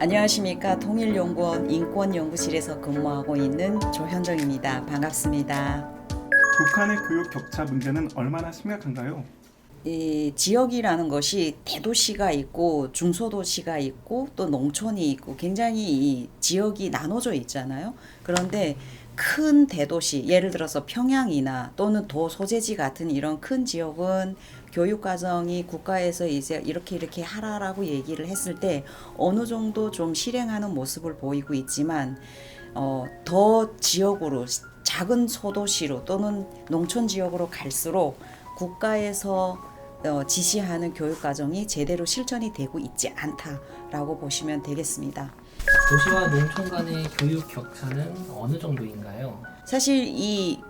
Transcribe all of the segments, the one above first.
안녕하십니까. 통일연구원 인권연구실에서 근무하고 있는 조현정입니다. 반갑습니다. 북한의 교육 격차 문제는 얼마나 심각한가요? 이 지역이라는 것이 대도시가 있고 중소도시가 있고 또 농촌이 있고 굉장히 이 지역이 나눠져 있잖아요. 그런데 큰 대도시, 예를 들어서 평양이나 또는 도 소재지 같은 이런 큰 지역은 교육 과정이 국가에서 이제 이렇게 하라라고 얘기를 했을 때 어느 정도 좀 실행하는 모습을 보이고 있지만 더 지역으로 작은 소도시로 또는 농촌 지역으로 갈수록 국가에서 지시하는 교육 과정이 제대로 실천이 되고 있지 않다라고 보시면 되겠습니다. 도시와 농촌 간의 교육 격차는 어느 정도인가요? 사실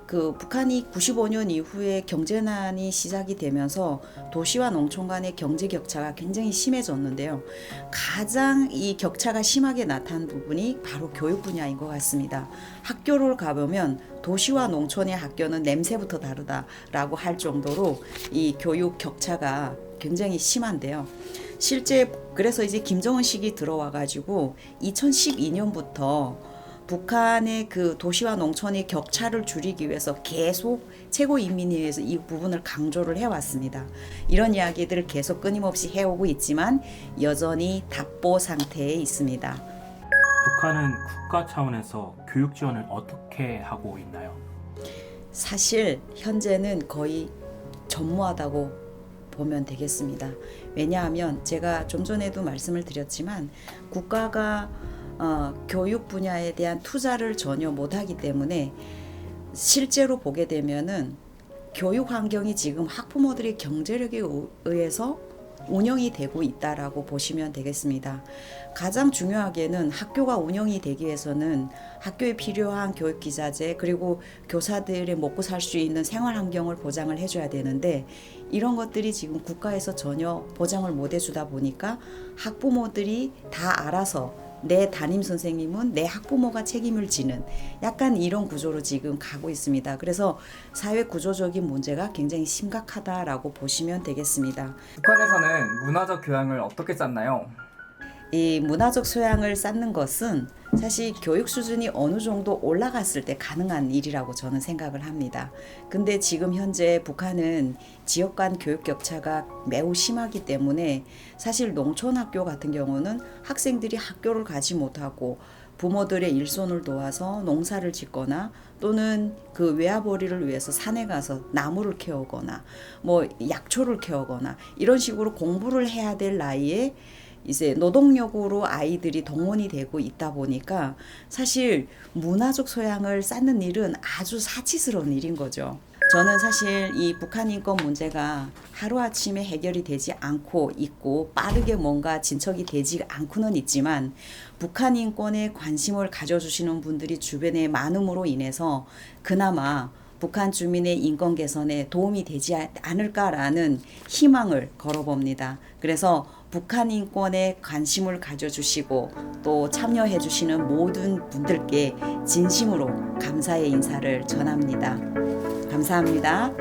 북한이 95년 이후에 경제난이 시작이 되면서 도시와 농촌 간의 경제 격차가 굉장히 심해졌는데요. 가장 이 격차가 심하게 나타난 부분이 바로 교육 분야인 것 같습니다. 학교를 가보면 도시와 농촌의 학교는 냄새부터 다르다라고 할 정도로 이 교육 격차가 굉장히 심한데요. 실제 그래서 이제 김정은식이 들어와가지고 2012년부터 북한의 그 도시와 농촌의 격차를 줄이기 위해서 계속 최고인민회의에서 이 부분을 강조를 해왔습니다. 이런 이야기들을 계속 끊임없이 해오고 있지만 여전히 답보 상태에 있습니다. 북한은 국가 차원에서 교육 지원을 어떻게 하고 있나요? 사실 현재는 거의 전무하다고 보면 되겠습니다. 왜냐하면 제가 좀 전에도 말씀을 드렸지만 국가가 교육 분야에 대한 투자를 전혀 못하기 때문에 실제로 보게 되면은 교육 환경이 지금 학부모들의 경제력에 의해서 운영이 되고 있다라고 보시면 되겠습니다. 가장 중요하게는 학교가 운영이 되기 위해서는 학교에 필요한 교육기자재 그리고 교사들의 먹고 살 수 있는 생활 환경을 보장을 해줘야 되는데 이런 것들이 지금 국가에서 전혀 보장을 못 해주다 보니까 학부모들이 다 알아서 내 담임 선생님은 내 학부모가 책임을 지는 약간 이런 구조로 지금 가고 있습니다. 그래서 사회 구조적인 문제가 굉장히 심각하다라고 보시면 되겠습니다. 북한에서는 문화적 교양을 어떻게 짰나요? 이 문화적 소양을 쌓는 것은 사실 교육 수준이 어느 정도 올라갔을 때 가능한 일이라고 저는 생각을 합니다. 근데 지금 현재 북한은 지역 간 교육 격차가 매우 심하기 때문에 사실 농촌 학교 같은 경우는 학생들이 학교를 가지 못하고 부모들의 일손을 도와서 농사를 짓거나 또는 그 외아버리를 위해서 산에 가서 나무를 캐오거나 뭐 약초를 캐오거나 이런 식으로 공부를 해야 될 나이에 이제 노동력으로 아이들이 동원이 되고 있다 보니까 사실 문화적 소양을 쌓는 일은 아주 사치스러운 일인 거죠. 저는 사실 이 북한 인권 문제가 하루아침에 해결이 되지 않고 있고 빠르게 뭔가 진척이 되지 않고는 있지만 북한 인권에 관심을 가져주시는 분들이 주변에 많음으로 인해서 그나마 북한 주민의 인권 개선에 도움이 되지 않을까라는 희망을 걸어봅니다. 그래서 북한 인권에 관심을 가져주시고 또 참여해 주시는 모든 분들께 진심으로 감사의 인사를 전합니다. 감사합니다.